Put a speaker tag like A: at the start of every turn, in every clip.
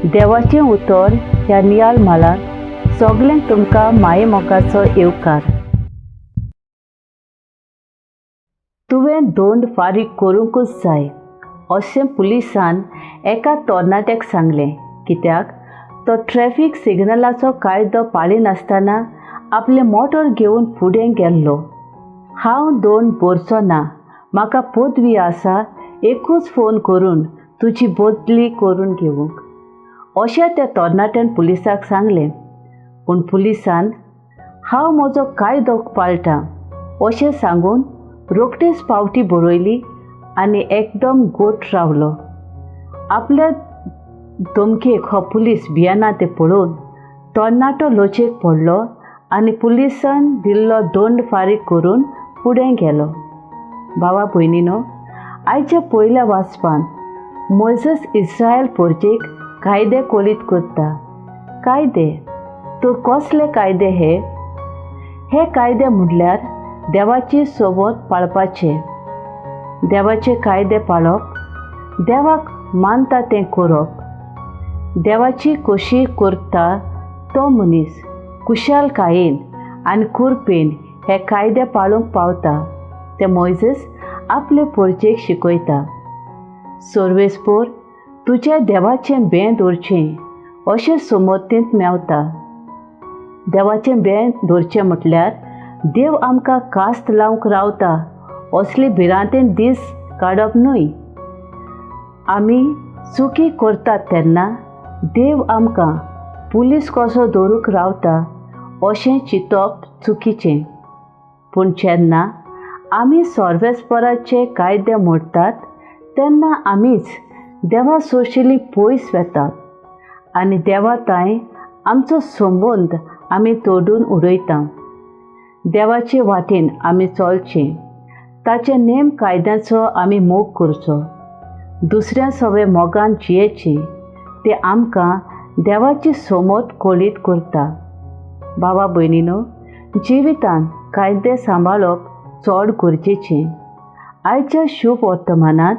A: देवाचें उतर ह्या नियाल म्हालांत सगळ्यांक तुमकां माये मोगाचो येवकार. तुवें दोंड फारीक करूंकूच जाय अशें पुलिसान एका तरणाट्याक सांगलें, कित्याक तो ट्रॅफिक सिग्नलाचो कायदो पाळिनासतना आपलें मोटर घेवन फुडें गेल्लो. हांव दोंड भरचो ना, म्हाका पदवी आसा, एकूच फोन करून तुजी बदली करून घेवंक अशें त्या तरणाट्यान पुलिसाक सांगलें. पूण पुलिसान हांव म्हजो कायदो पाळटां अशें सांगून रोखडेच पावटी बरयली आनी एकदम गोठ रावलो. आपल्या धमकेक हो पुलीस भियेना तें पळोवन तरणाटो लजेक पडलो आनी पुलिसान दिल्लो दोंड फारीक करून फुडें गेलो. भावा भयणीनो, आयच्या पयल्या वाचपान मोइसेस इस्रायल परजेक कायदे कोलीत करता. कायदे तर कसले कायदे हे कायदे म्हणल्यार देवाची सोबत पाळपाचे. देवाचे कायदे पाळप, देवाक मानता तें करप, देवाची खोशी करता तो मनीस कुशलकायेन आनी कुरपेन हे कायदे पाळूंक पावता ते मोइसेस आपले परजेक शिकयता. सर्वेस्पर तुज्या देवाचें बें दवरचें अशें समर्थींत मेवता. देवाचें बें दवरचें म्हटल्यार देव आमकां कास्त लावंक रावता असली भिरांतेन दीस काडप न्हय. आमी चुकी करतात तेन्ना देव आमकां पुलीस कसो दवरूंक रावता अशें चिंतप चुकीचें. पूण जेन्ना आमी सर्वेस्पराचे कायदे मोडटात तेन्ना आमीच देवा सोशिल्ली पयस वेतात आनी देवा ताय आमचो संबंद आमी तोडून उडयता. देवाचे वाटेन आमी चलचें, ताचे नेम कायद्याचो आमी मोग करचो, दुसऱ्या सवे मोगान जियेचें. तें आमकां देवाची समत कोलीत करता. भावा भयणीनो, जिवितांत कायदे सांबाळप चड गरजेचें. आयच्या शुभ वर्तमानांत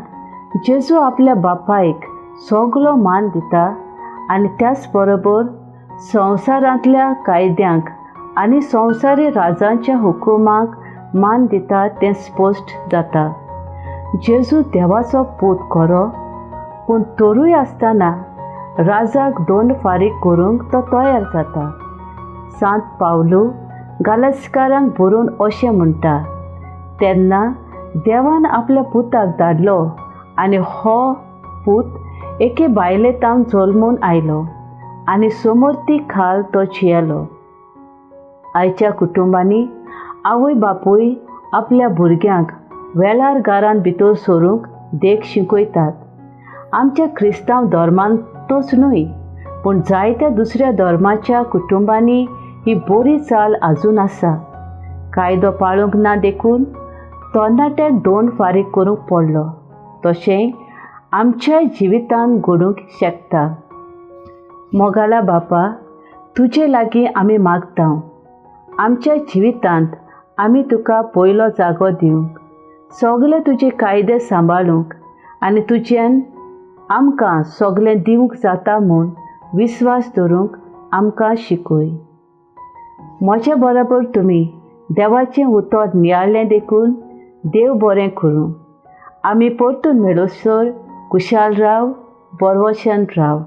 A: जेजू आपल्या बापायक सगळो मान दिता आनी त्याच बरोबर संवसारांतल्या कायद्यांक आनी संवसारी राजांच्या हुकुमाक मान दिता तें स्पश्ट जाता. जेजू देवाचो पूत खरो, पूण तरूय आसतना राजाक दोंड फारीक करूंक तो तयार जाता. सांत पावलू गालास्कारांक बरोवन अशें म्हणटा, तेन्ना देवान आपल्या पुताक धाडलो आनी हो पूत एके बायलेतान जल्मून आयलो आनी समर्थी खाल तो जियेलो. आयच्या कुटुंबांनी आवय बापूय आपल्या भुरग्यांक वेळार घरान भितर सरूंक देख शिकयतात. आमच्या क्रिस्तांव धर्मांतूच न्हय, पूण जायत्या दुसऱ्या धर्माच्या कुटुंबांनी ही बरी चाल आजून आसा. कायदो पाळूंक ना देखून तरणाट्याक दोंड फारीक करूंक पडलो. तशें आमच्याय जिवितांत घडूंक शकता. मोगाला बापा, तुजे लागीं आमी मागता, आमच्या जिवितांत आमी तुका पयलो जागो दिवंक, सगळे तुजे कायदे सांबाळूंक आनी तुज्यान आमकां सगळें दिवंक जाता म्हूण विस्वास दवरूंक आमकां शिकय. म्हजे बरोबर तुमी देवाचें उतर नियाळ्ळें देखून देव बरें करूं. आमी परतून मेळोसर कुशाल राव, बरवशान राव.